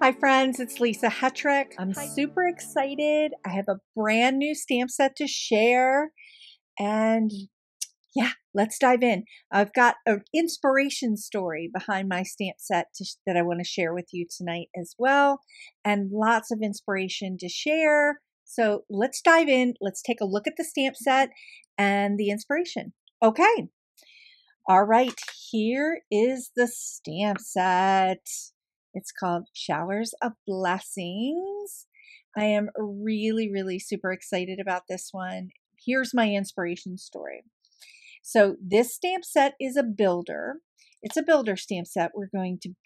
Hi friends, it's Lisa Hetrick. I'm super excited. I have a brand new stamp set to share, and yeah, let's dive in. I've got an inspiration story behind my stamp set that I want to share with you tonight as well, and lots of inspiration to share. So let's dive in. Let's take a look at the stamp set and the inspiration. Okay. All right, here is the stamp set. It's called Showers of Blessings. I am really super excited about this one. Here's my inspiration story. So this stamp set is a builder. It's a builder stamp set.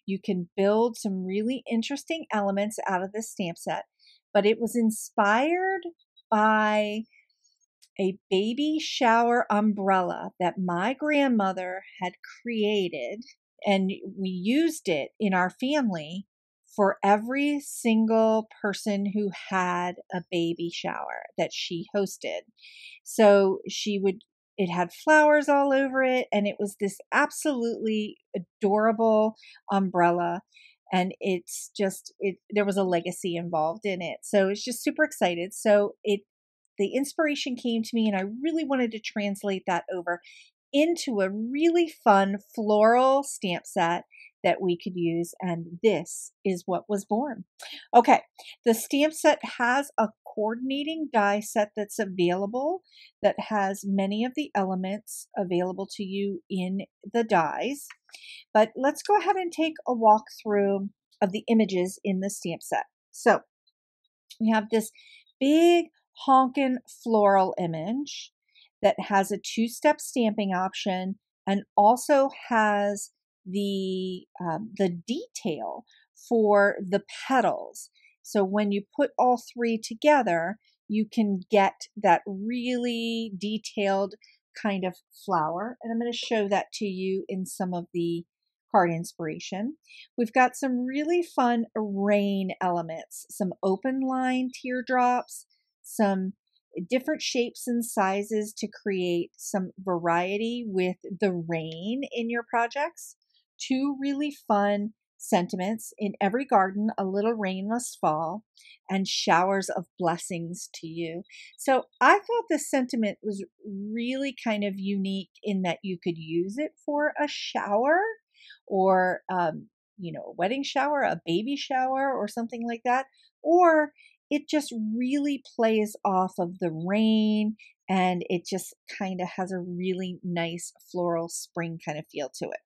You can build some really interesting elements out of this stamp set, but it was inspired by a baby shower umbrella that my grandmother had created, and we used it in our family for every single person who had a baby shower that she hosted. So it had flowers all over it, and it was this absolutely adorable umbrella. And there was a legacy involved in it. So it's just super excited. So the inspiration came to me, and I really wanted to translate that over into a really fun floral stamp set that we could use, and this is what was born. Okay, the stamp set has a coordinating die set that's available that has many of the elements available to you in the dies. But let's go ahead and take a walkthrough of the images in the stamp set. So we have this big honkin' floral image that has a two-step stamping option and also has the detail for the petals. So when you put all three together, you can get that really detailed kind of flower. And I'm going to show that to you in some of the card inspiration. We've got some really fun rain elements, some open line teardrops, some different shapes and sizes to create some variety with the rain in your projects. Two really fun sentiments: in every garden a little rain must fall, and showers of blessings to you. So I thought this sentiment was really kind of unique in that you could use it for a shower, or a wedding shower, a baby shower, or something like that. Or it just really plays off of the rain, and it just kind of has a really nice floral spring kind of feel to it.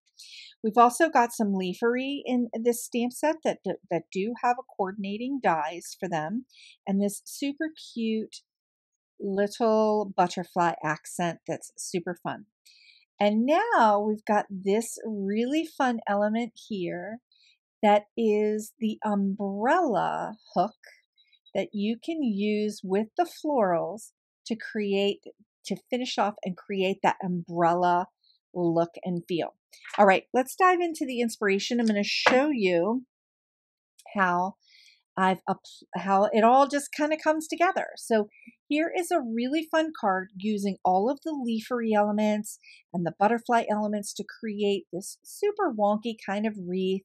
We've also got some leafery in this stamp set that do have a coordinating dies for them, and this super cute little butterfly accent that's super fun. And now we've got this really fun element here that is the umbrella hook that you can use with the florals to finish off and create that umbrella look and feel. All right, let's dive into the inspiration. I'm going to show you how it all just kind of comes together. So here is a really fun card using all of the leafery elements and the butterfly elements to create this super wonky kind of wreath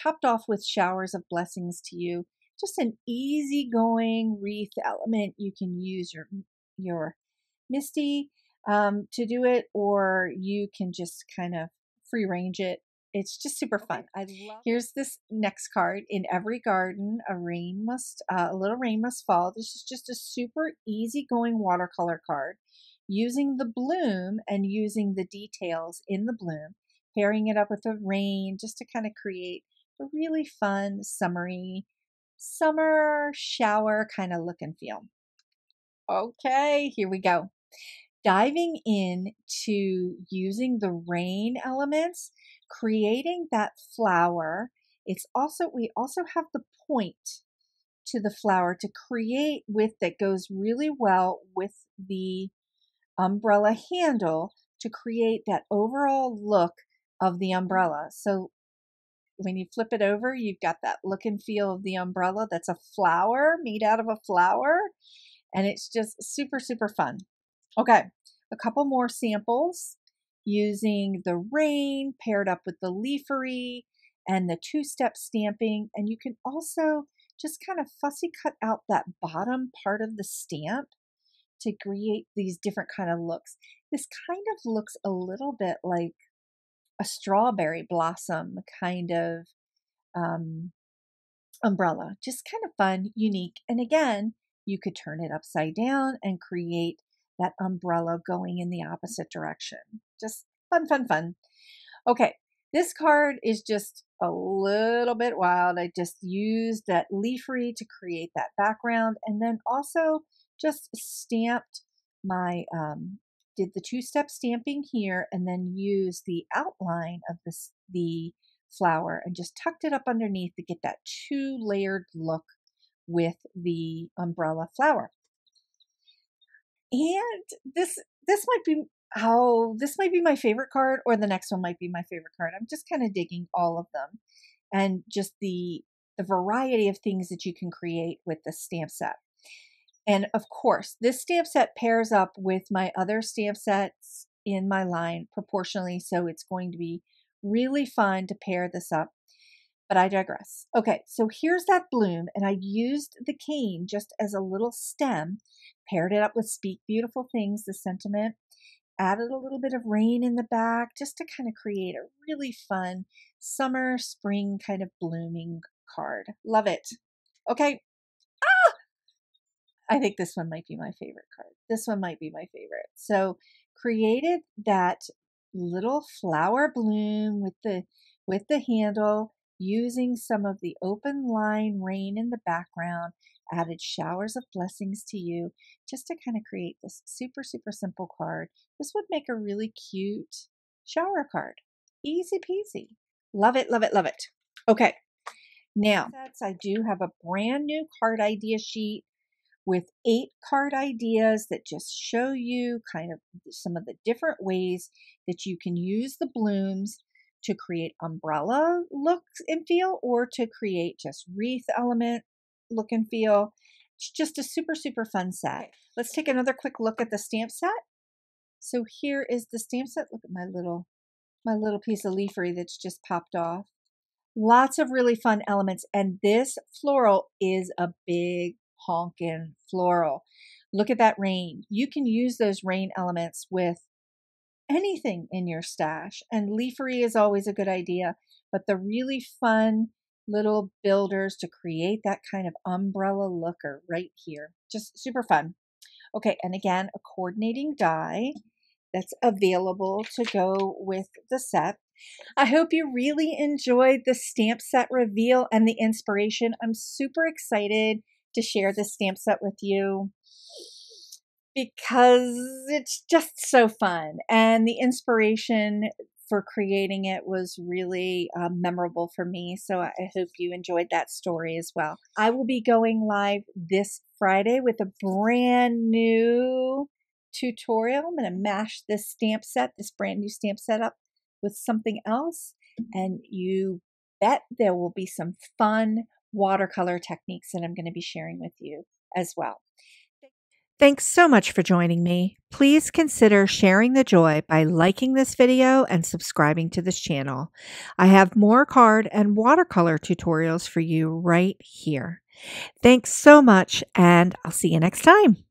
topped off with showers of blessings to you. Just an easygoing wreath element. You can use your Misty to do it, or you can just kind of free range it. It's just super fun. Here's this next card: in every garden, a little rain must fall. This is just a super easygoing watercolor card, using the bloom and using the details in the bloom, pairing it up with the rain just to kind of create a really fun summer shower kind of look and feel. Okay, here we go. Diving in to using the rain elements, creating that flower. We also have the point to the flower to create with that goes really well with the umbrella handle to create that overall look of the umbrella. So when you flip it over, you've got that look and feel of the umbrella. That's a flower made out of a flower, and it's just super fun. Okay, a couple more samples using the rain paired up with the leafery and the two-step stamping. And you can also just kind of fussy cut out that bottom part of the stamp to create these different kind of looks. This kind of looks a little bit like a strawberry blossom kind of umbrella. Just kind of fun, unique. And again, you could turn it upside down and create that umbrella going in the opposite direction. Just fun, fun, fun. Okay, this card is just a little bit wild. I just used that leafery to create that background, and then also just stamped my, did the two-step stamping here, and then used the outline of the flower and just tucked it up underneath to get that two-layered look with the umbrella flower. And this might be this might be my favorite card, or the next one might be my favorite card. I'm just kind of digging all of them, and just the variety of things that you can create with the stamp set. And of course, this stamp set pairs up with my other stamp sets in my line proportionally, so it's going to be really fun to pair this up. But I digress. Okay, so here's that bloom, and I used the cane just as a little stem, paired it up with Speak Beautiful Things, the sentiment, added a little bit of rain in the back just to kind of create a really fun summer, spring kind of blooming card. Love it. Okay. I think this one might be my favorite card. This one might be my favorite. So created that little flower bloom with the handle, using some of the open line rain in the background, added showers of blessings to you, just to kind of create this super, super simple card. This would make a really cute shower card. Easy peasy. Love it, love it, love it. Okay, now I do have a brand new card idea sheet with 8 card ideas that just show you kind of some of the different ways that you can use the blooms to create umbrella look and feel, or to create just wreath element look and feel. It's just a super, super fun set. Let's take another quick look at the stamp set. So here is the stamp set. Look at my little piece of leafery that's just popped off. Lots of really fun elements, and this floral is a big honkin' floral. Look at that rain. You can use those rain elements with anything in your stash, and leafery is always a good idea, but the really fun little builders to create that kind of umbrella look are right here. Just super fun. Okay, and again, a coordinating die that's available to go with the set. I hope you really enjoyed the stamp set reveal and the inspiration. I'm super excited to share this stamp set with you because it's just so fun, and the inspiration for creating it was really memorable for me. So I hope you enjoyed that story as well. I will be going live this Friday with a brand new tutorial. I'm going to mash this stamp set, this brand new stamp set up with something else, and you bet there will be some fun watercolor techniques that I'm going to be sharing with you as well. Thanks so much for joining me. Please consider sharing the joy by liking this video and subscribing to this channel. I have more card and watercolor tutorials for you right here. Thanks so much, and I'll see you next time.